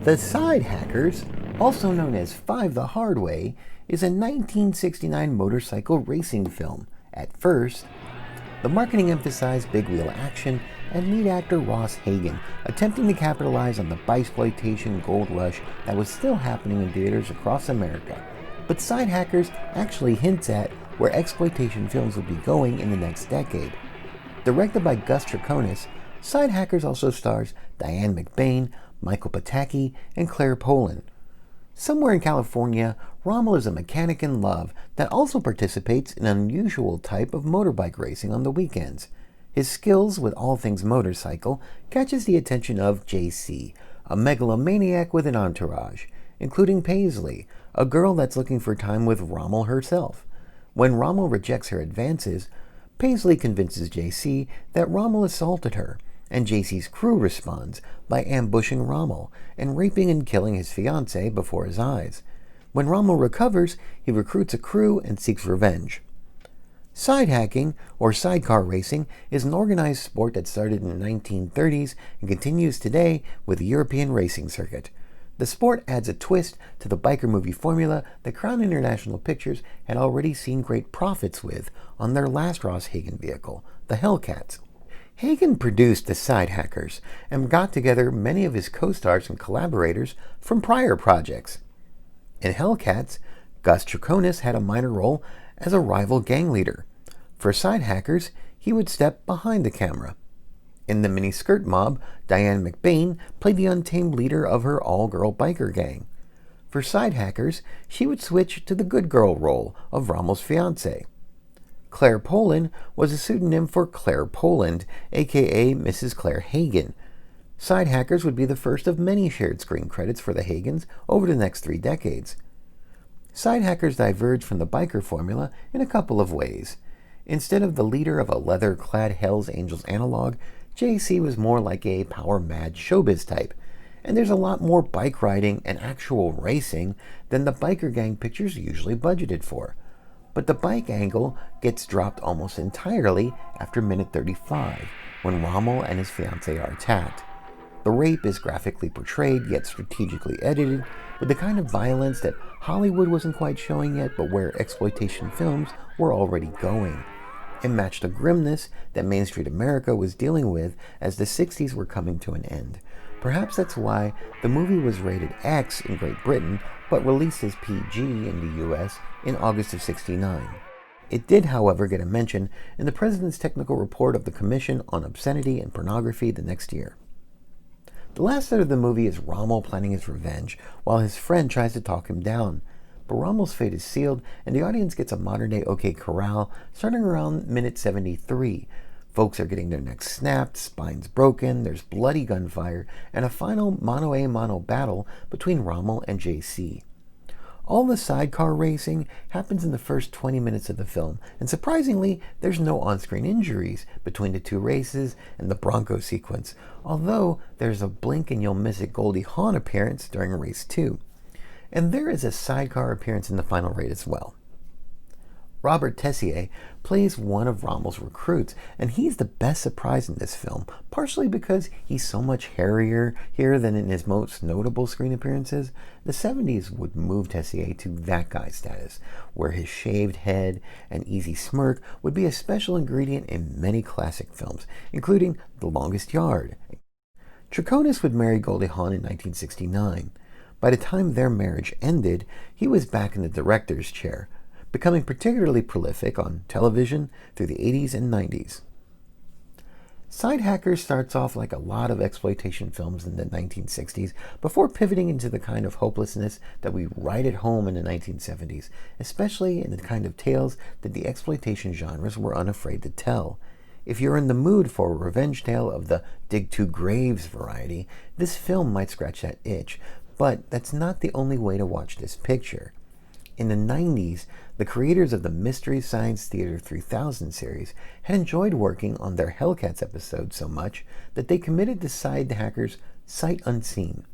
The Sidehackers, also known as Five the Hard Way, is a 1969 motorcycle racing film. At first, the marketing emphasized big wheel action and lead actor Ross Hagen attempting to capitalize on the bikesploitation gold rush that was still happening in theaters across America. But Sidehackers actually hints at where exploitation films would be going in the next decade. Directed by Gus Trikonis, Sidehackers also stars Diane McBain, Michael Pataki, and Claire Poland. Somewhere in California, Rommel is a mechanic in love that also participates in an unusual type of motorbike racing on the weekends. His skills with all things motorcycle catches the attention of JC, a megalomaniac with an entourage, including Paisley, a girl that's looking for time with Rommel herself. When Rommel rejects her advances, Paisley convinces JC that Rommel assaulted her, and JC's crew responds by ambushing Rommel and raping and killing his fiancée before his eyes. When Rommel recovers, he recruits a crew and seeks revenge. Sidehacking, or sidecar racing, is an organized sport that started in the 1930s and continues today with the European racing circuit. The sport adds a twist to the biker movie formula that Crown International Pictures had already seen great profits with on their last Ross Hagen vehicle, the Hellcats. Hagen produced the Sidehackers and got together many of his co-stars and collaborators from prior projects. In Hellcats, Gus Trikonis had a minor role as a rival gang leader. For Sidehackers, he would step behind the camera. In the miniskirt mob, Diane McBain played the untamed leader of her all-girl biker gang. For Sidehackers, she would switch to the good girl role of Rommel's fiancée. Claire Poland was a pseudonym for Claire Poland, aka Mrs. Claire Hagen. Sidehackers would be the first of many shared screen credits for the Hagens over the next 3 decades. Sidehackers diverged from the biker formula in a couple of ways. Instead of the leader of a leather-clad Hells Angels analog, JC was more like a power-mad showbiz type, and there's a lot more bike riding and actual racing than the biker gang pictures usually budgeted for. But the bike angle gets dropped almost entirely after minute 35, when Rommel and his fiancée are attacked. The rape is graphically portrayed, yet strategically edited, with the kind of violence that Hollywood wasn't quite showing yet, but where exploitation films were already going. It matched the grimness that Main Street America was dealing with as the 60s were coming to an end. Perhaps that's why the movie was rated X in Great Britain, but released as PG in the US in August of '69. It did, however, get a mention in the President's Technical Report of the Commission on Obscenity and Pornography the next year. The last third of the movie is Rommel planning his revenge, while his friend tries to talk him down. But Rommel's fate is sealed, and the audience gets a modern-day OK Corral starting around minute 73. Folks are getting their necks snapped, spines broken, there's bloody gunfire, and a final mano-a-mano battle between Rommel and JC. All the sidecar racing happens in the first 20 minutes of the film, and surprisingly, there's no on-screen injuries between the two races and the Bronco sequence, although there's a blink-and-you'll-miss-it Goldie Hawn appearance during race 2. And there is a sidecar appearance in the final race as well. Robert Tessier plays one of Rommel's recruits, and he's the best surprise in this film, partially because he's so much hairier here than in his most notable screen appearances. The 70s would move Tessier to that guy status, where his shaved head and easy smirk would be a special ingredient in many classic films, including The Longest Yard. Trikonis would marry Goldie Hawn in 1969. By the time their marriage ended, he was back in the director's chair, becoming particularly prolific on television through the 80s and 90s. Sidehackers starts off like a lot of exploitation films in the 1960s before pivoting into the kind of hopelessness that we write at home in the 1970s, especially in the kind of tales that the exploitation genres were unafraid to tell. If you're in the mood for a revenge tale of the dig to graves variety, this film might scratch that itch, but that's not the only way to watch this picture. In the 90s, the creators of the Mystery Science Theater 3000 series had enjoyed working on their Hellcats episode so much that they committed to Sidehackers sight unseen.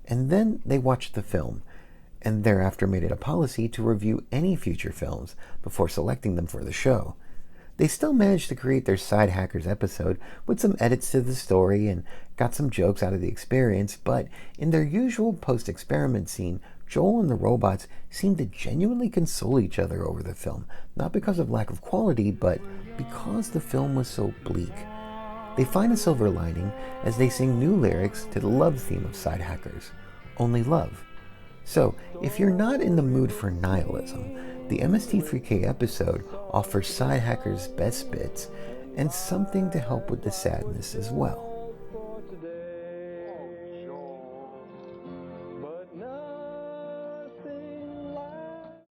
And then they watched the film, and thereafter made it a policy to review any future films before selecting them for the show. They still managed to create their Sidehackers episode with some edits to the story and got some jokes out of the experience, but in their usual post-experiment scene, Joel and the robots seem to genuinely console each other over the film, not because of lack of quality, but because the film was so bleak. They find a silver lining as they sing new lyrics to the love theme of Sidehackers, Only Love. So, if you're not in the mood for nihilism, the MST3K episode offers Sidehackers' best bits and something to help with the sadness as well.